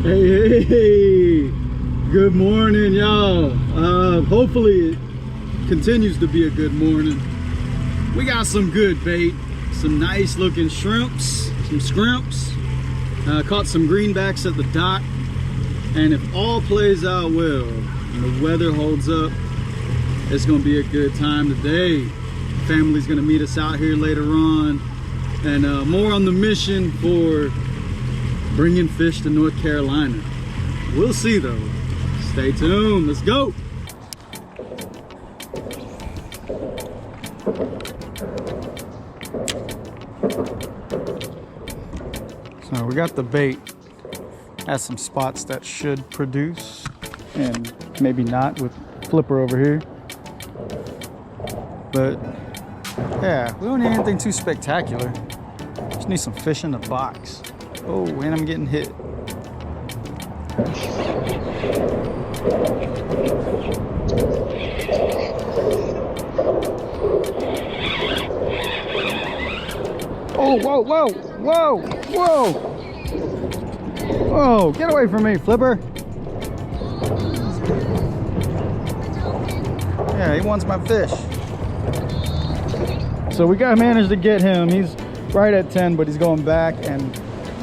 Hey, good morning, y'all. Hopefully it continues to be a good morning. We got some good bait, some nice looking shrimps, some scrimps. Caught some greenbacks at the dock, and if all plays out well and the weather holds up, it's gonna be a good time today. Family's gonna meet us out here later on, and more on the mission for bringing fish to North Carolina. We'll see though. Stay tuned. Let's go. So we got the bait at some spots that should produce, and maybe not with Flipper over here. But yeah, we don't need anything too spectacular. Just need some fish in the box. Oh, and I'm getting hit. Oh, whoa, whoa, whoa, whoa. Whoa, get away from me, Flipper. Yeah, he wants my fish. So we gotta manage to get him. He's right at 10, but he's going back, and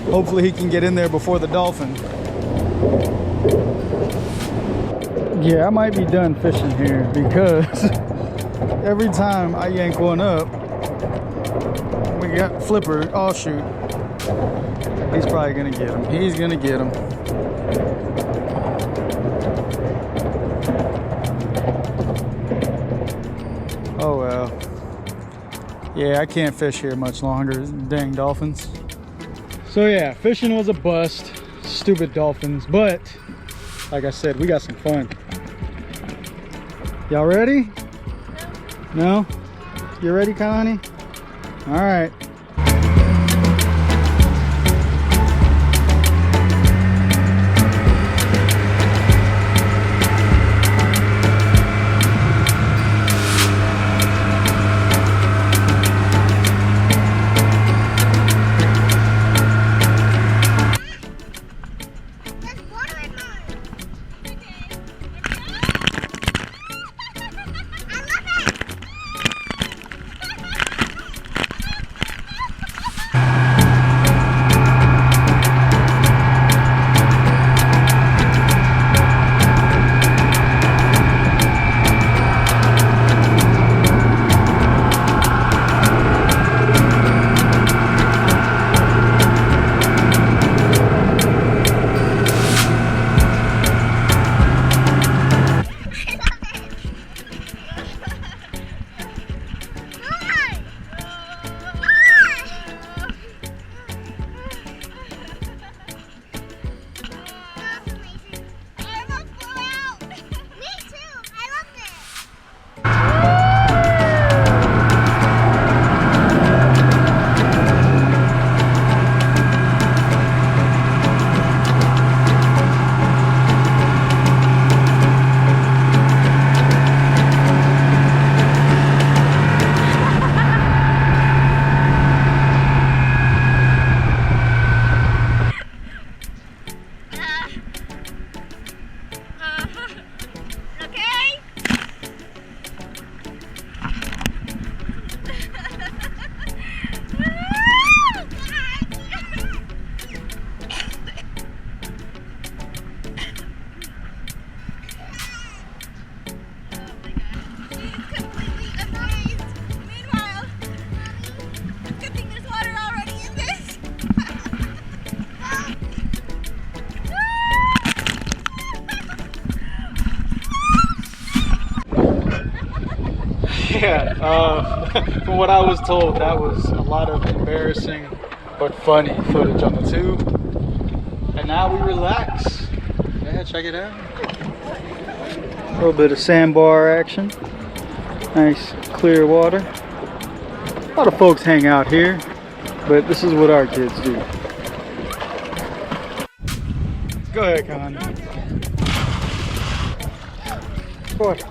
hopefully he can get in there before the dolphin. Yeah, I might be done fishing here because every time I yank one up, we got Flipper. Oh shoot. He's probably gonna get him. He's gonna get him. Oh well. Yeah, I can't fish here much longer. Dang dolphins. So yeah, fishing was a bust. Stupid dolphins, but like I said, we got some fun. Y'all ready? No? You ready, Connie? All right. Yeah, from what I was told, that was a lot of embarrassing but funny footage on the tube. And now we relax. Yeah, check it out. A little bit of sandbar action. Nice clear water. A lot of folks hang out here, but this is what our kids do. Go ahead, Con. Go ahead.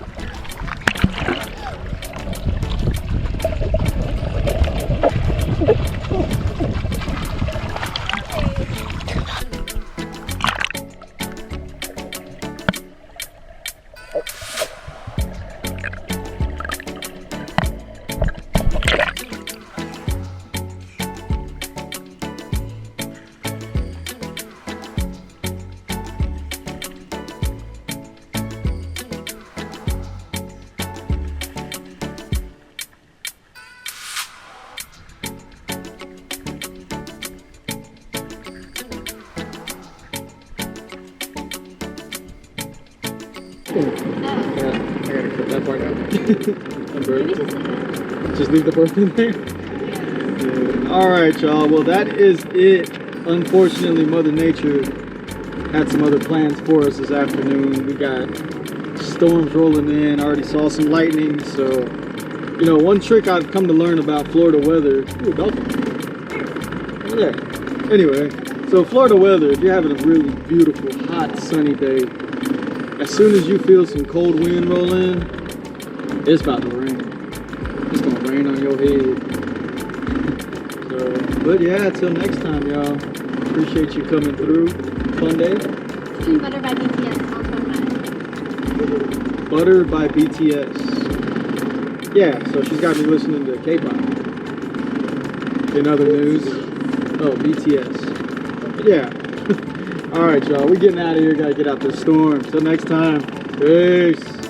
one. Oh. Yeah, I gotta cut that part out. A bird. Maybe just like that. Just leave the bird in there. Yeah. All right, y'all. Well, that is it. Unfortunately, Mother Nature had some other plans for us this afternoon. We got storms rolling in. I already saw some lightning. So, you know, one trick I've come to learn about Florida weather. Ooh, dolphin. Yeah. Anyway, so Florida weather, if you're having a really beautiful, hot, sunny day, as soon as you feel some cold wind roll in, it's about to rain. It's gonna rain on your head. So, but yeah, till next time, y'all. Appreciate you coming through. Fun day. Butter by BTS also fun. Butter by BTS. Yeah, so she's got me listening to K-pop. In other news, oh, BTS. But yeah. All right, y'all. We're getting out of here. Gotta get out this storm. Till next time. Peace.